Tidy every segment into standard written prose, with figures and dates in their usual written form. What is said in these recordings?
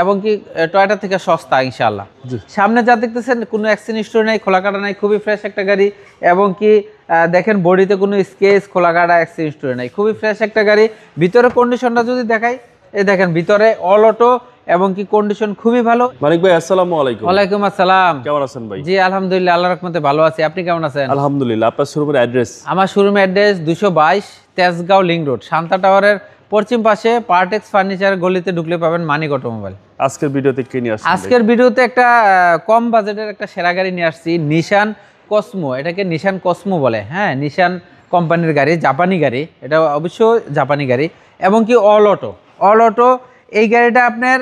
এবং কি টয়োটা থেকে সস্তা ইনশাআল্লাহ। সামনে যা দেখতেছেন কোনো অ্যাক্সিডেন্ট হিস্টরি নাই, খোলা কাটা নাই, খুবই ফ্রেশ একটা গাড়ি। এবং কি দেখেন বডিতে কোনো স্কেচ, খোলা কাটা, অ্যাক্সিডেন্ট হিস্টরি নাই, খুবই ফ্রেশ একটা গাড়ি। ভিতরে কন্ডিশনটা যদি দেখাই, এই দেখেন ভিতরে অল অটো এবং কি কন্ডিশন খুবই ভালো। মানিক ভাই আসসালামু আলাইকুম। ওয়ালাইকুম আসসালাম। কেমন আছেন ভাই? জি আলহামদুলিল্লাহ, আল্লাহর রহমতে ভালো আছি। আপনি কেমন আছেন? আলহামদুলিল্লাহ। আপনার শোরুমের অ্যাড্রেস? আমার শোরুমের address 222 Tejgaon link road, Shanta টাওয়ারের পশ্চিম পাশে পার্টেক্স ফার্নিচার গলিতে ঢুকলে পাবেন মানিক অটোমোবাইল। আজকের ভিডিওতে কি নিয়ে আসছেন? আজকের ভিডিওতে একটা কম বাজেটের একটা সেরা গাড়ি নিয়ে আসছি, নিশান কসমো। এটাকে নিশান কসমো বলে। হ্যাঁ, নিশান কোম্পানির গাড়ি, জাপানি গাড়ি, এটা অবশ্য জাপানি গাড়ি। এবং কি অল অটো। এই গাড়িটা আপনার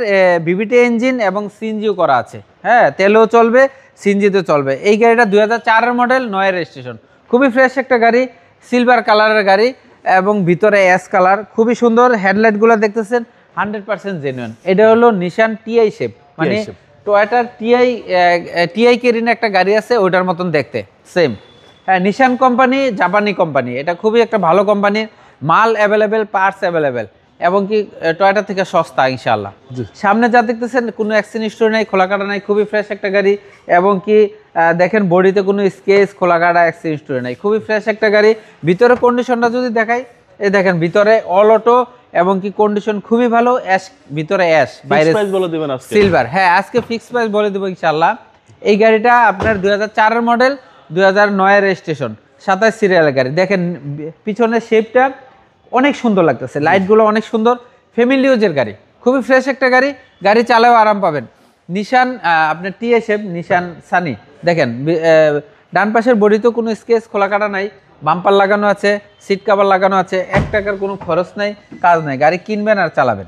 ভিভিটি ইঞ্জিন এবং সিএনজিও করা আছে। হ্যাঁ, তেলেও চলবে, সিএনজিতেও চলবে। এই গাড়িটা 2004 মডেল, 9 রেজিস্ট্রেশন। খুবই ফ্রেশ একটা গাড়ি, সিলভার কালারের গাড়ি এবং ভিতরে অ্যাশ কালার, খুবই সুন্দর। হেডলাইটগুলো দেখতেছেন 100% জেনুইন। এটা হলো নিশান টিআই শেপ, মানে টয়োটার টিআই কেরিন একটা গাড়ি আছে, ওটার মতন দেখতে সেম। হ্যাঁ, নিশান কোম্পানি, জাপানি কোম্পানি, এটা খুবই একটা ভালো কোম্পানি। মাল অ্যাভেলেবেল, পার্টস অ্যাভেলেবেল এবং কি টয়োটা থেকে সস্তা ইনশাআল্লাহ। সামনে যা দেখতেছেন কোনো অ্যাক্সিডেন্ট হিস্টরি নাই, খোলা কাটা নাই, খুবই ফ্রেশ একটা গাড়ি। এবং কি দেখেন বডিতে কোনো স্কেচ, খোলা কাটা, অ্যাক্সিডেন্ট হিস্টরি নাই, খুবই ফ্রেশ একটা গাড়ি। ভিতরে কন্ডিশনটা যদি দেখাই, এই দেখেন ভিতরে অল অটো এবং কি কন্ডিশন খুবই ভালো। অ্যাশ, ভিতরে অ্যাশ, বাইরে প্রাইস বলে দিবেন আজকে? সিলভার। হ্যাঁ, আজকে ফিক্স প্রাইস বলে দেবো ইনশাআল্লাহ। এই গাড়িটা আপনার 2004 মডেল, 2009 রেজিস্ট্রেশন, 27 সিরিয়ালের গাড়ি। দেখেন পিছনের শেপটা অনেক সুন্দর লাগতেছে, লাইটগুলো অনেক সুন্দর। ফ্যামিলি ইউজের গাড়ি, খুবই ফ্রেশ একটা গাড়ি। গাড়ি চালাও আরাম পাবেন। নিশান আপনার টিএসএফ নিশান সানি। দেখেন ডান পাশের বডিতেও কোনো স্কেচ, খোলা কাটা নাই, বাম্পার লাগানো আছে, সিট কাভার লাগানো আছে। 1 টাকার কোনো খরচ নাই, কাজ নাই, গাড়ি কিনবেন আর চালাবেন।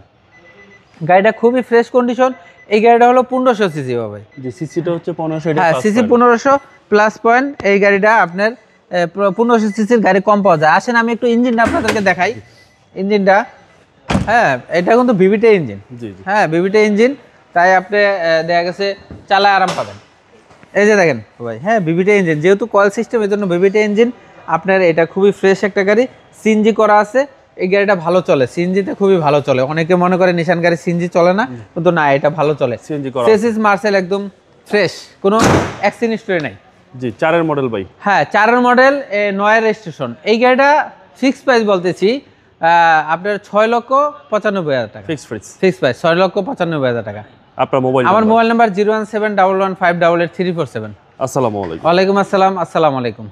গাড়িটা খুবই ফ্রেশ কন্ডিশন। এই গাড়িটা হলো 1500 সিসি ভাই। জি, সিসিটা হচ্ছে 1500। হ্যাঁ, সিসি 1500 প্লাস পয়েন্ট। এই গাড়িটা আপনার 1500 সিসির গাড়ি কম পাওয়া যায়। আসেন আমি একটু ইঞ্জিনটা আপনাদেরকে দেখাই। ইঞ্জিনটা, হ্যাঁ, এটা কিন্তু ভিভিটি ইঞ্জিন। হ্যাঁ, ভিভিটি ইঞ্জিন, তাই আপনি দেখা গেছে চালায় আরাম পাবেন। এই যে দেখেন ভাই, হ্যাঁ, ভিভিটি ইঞ্জিন, যেহেতু কয়েল সিস্টেম, এর জন্য ভিভিটি ইঞ্জিন। আপনার এটা খুবই ফ্রেশ একটা গাড়ি, সিএনজি করা আছে। এই গাড়িটা ভালো চলে, সিএনজিতে খুবই ভালো চলে। অনেকে মনে করে নিশান গাড়ি সিএনজি চলে না, কিন্তু না, এটা ভালো চলে। সিএনজি করা, চেসিস মার্সেল একদম ফ্রেশ, কোনো অ্যাক্সিডেন্ট হিস্টরি নাই। জি, 4 মডেল ভাই। হ্যাঁ, 4 মডেল, 9 রেজিস্ট্রেশন। এই গাড়িটা ফিক্স প্রাইস বলতেছি আপনার 6,95,000 টাকা। ফিক্স প্রাইস 6,95,000 টাকা। আপনার মোবাইল? আমার মোবাইল নাম্বার 0171158883447। আসসালামু আলাইকুম। ওয়ালাইকুম আসসালাম। আসসালামু আলাইকুম।